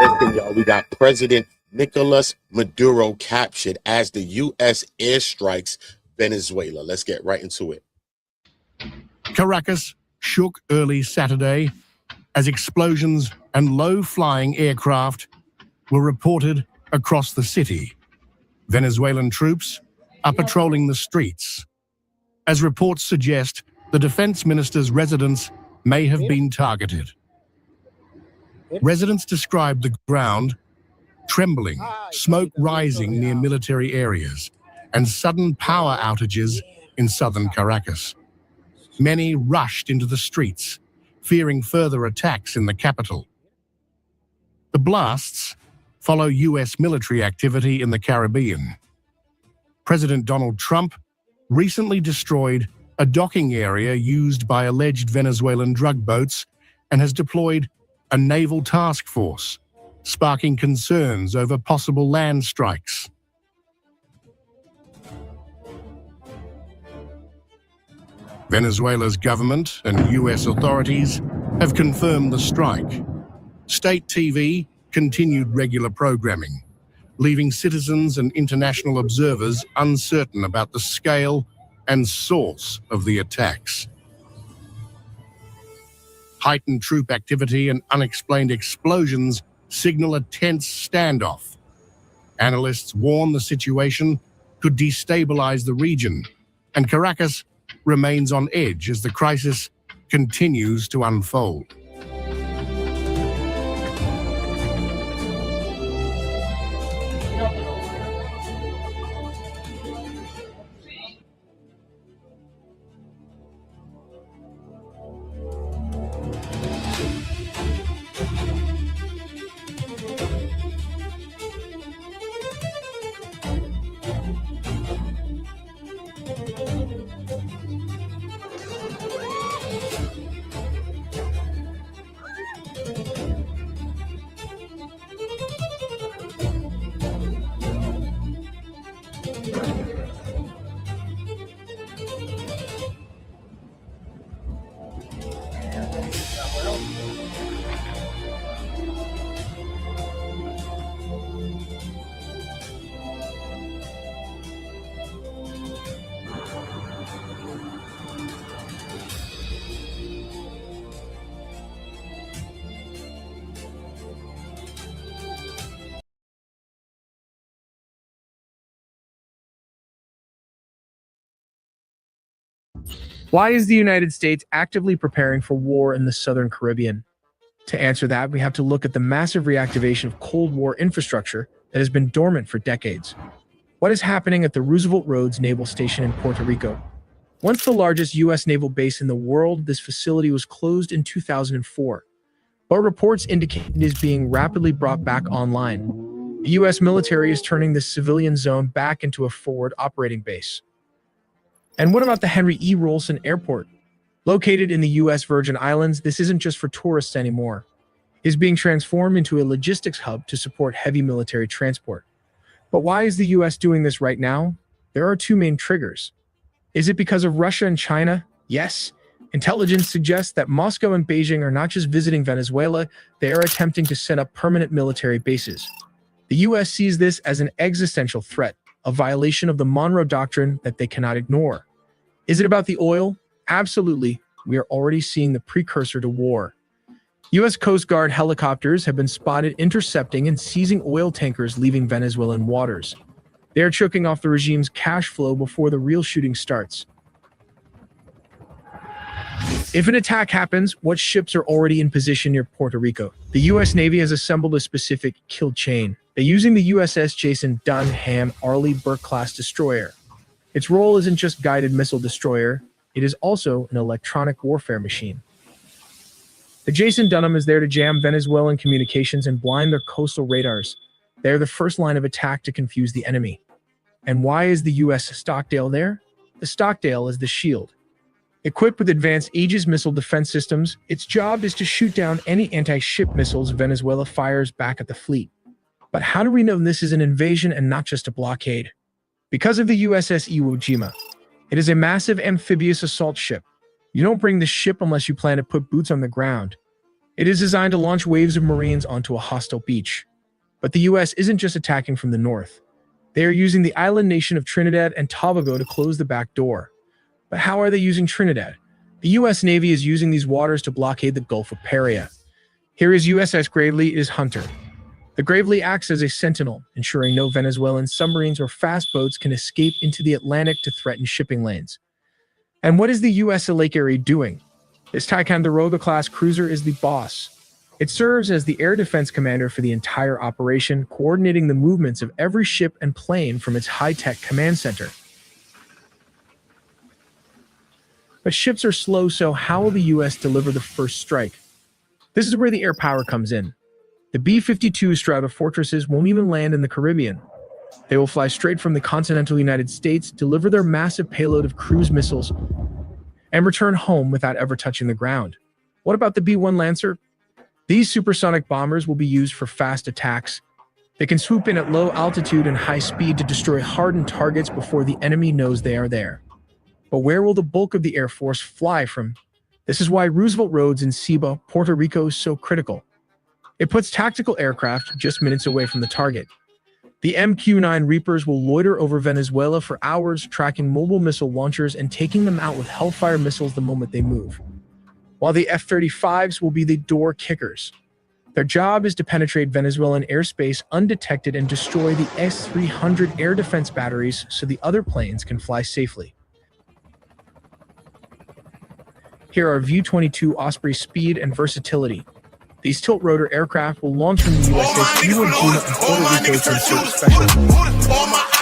Listen, y'all, we got President Nicolas Maduro captured as the U.S. airstrikes Venezuela. Let's get right into it. Caracas shook early Saturday as explosions and low-flying aircraft were reported across the city. Venezuelan troops are patrolling the streets. As reports suggest, the defense minister's residence may have been targeted. Residents described the ground trembling, smoke rising near military areas, and sudden power outages in southern Caracas. Many rushed into the streets, fearing further attacks in the capital. The blasts follow U.S. military activity in the Caribbean. President Donald Trump recently destroyed a docking area used by alleged Venezuelan drug boats and has deployed a naval task force, sparking concerns over possible land strikes. Venezuela's government and U.S. authorities have confirmed the strike. State TV continued regular programming, leaving citizens and international observers uncertain about the scale and source of the attacks. Heightened troop activity and unexplained explosions signal a tense standoff. Analysts warn the situation could destabilize the region, and Caracas remains on edge as the crisis continues to unfold. Why is the United States actively preparing for war in the Southern Caribbean? To answer that, we have to look at the massive reactivation of Cold War infrastructure that has been dormant for decades. What is happening at the Roosevelt Roads Naval Station in Puerto Rico? Once the largest U.S. naval base in the world, this facility was closed in 2004. But reports indicate it is being rapidly brought back online. The U.S. military is turning this civilian zone back into a forward operating base. And what about the Henry E. Rolson Airport? Located in the U.S. Virgin Islands, this isn't just for tourists anymore. It is being transformed into a logistics hub to support heavy military transport. But why is the U.S. doing this right now? There are two main triggers. Is it because of Russia and China? Yes. Intelligence suggests that Moscow and Beijing are not just visiting Venezuela, they are attempting to set up permanent military bases. The U.S. sees this as an existential threat, a violation of the Monroe Doctrine that they cannot ignore. Is it about the oil? Absolutely. We are already seeing the precursor to war. U.S. Coast Guard helicopters have been spotted intercepting and seizing oil tankers leaving Venezuelan waters. They are choking off the regime's cash flow before the real shooting starts. If an attack happens, what ships are already in position near Puerto Rico? The U.S. Navy has assembled a specific kill chain. They're using the USS Jason Dunham Arleigh Burke-class destroyer. Its role isn't just guided missile destroyer, it is also an electronic warfare machine. The Jason Dunham is there to jam Venezuelan communications and blind their coastal radars. They are the first line of attack to confuse the enemy. And why is the U.S. Stockdale there? The Stockdale is the shield. Equipped with advanced Aegis missile defense systems, its job is to shoot down any anti-ship missiles Venezuela fires back at the fleet. But how do we know this is an invasion and not just a blockade? Because of the USS Iwo Jima. It is a massive amphibious assault ship. You don't bring the ship unless you plan to put boots on the ground. It is designed to launch waves of Marines onto a hostile beach. But the US isn't just attacking from the north. They are using the island nation of Trinidad and Tobago to close the back door. But how are they using Trinidad? The US Navy is using these waters to blockade the Gulf of Paria. Here is USS Gravely is Hunter. The Gravely acts as a sentinel, ensuring no Venezuelan submarines or fast boats can escape into the Atlantic to threaten shipping lanes. And what is the US Lake Erie doing? This Ticonderoga-class cruiser is the boss. It serves as the air defense commander for the entire operation, coordinating the movements of every ship and plane from its high-tech command center. But ships are slow, so how will the US deliver the first strike? This is where the air power comes in. The B-52 Strata Fortresses won't even land in the Caribbean. They will fly straight from the continental United States, deliver their massive payload of cruise missiles, and return home without ever touching the ground. What about the B-1 Lancer? These supersonic bombers will be used for fast attacks. They can swoop in at low altitude and high speed to destroy hardened targets before the enemy knows they are there. But where will the bulk of the Air Force fly from? This is why Roosevelt Roads in Ceiba, Puerto Rico is so critical. It puts tactical aircraft just minutes away from the target. The MQ-9 Reapers will loiter over Venezuela for hours, tracking mobile missile launchers and taking them out with Hellfire missiles the moment they move. While the F-35s will be the door kickers. Their job is to penetrate Venezuelan airspace undetected and destroy the S-300 air defense batteries so the other planes can fly safely. Here are VU-22 Osprey's speed and versatility. These tilt-rotor aircraft will launch from the USS Iwo Jima in Puerto Rico to ensure special.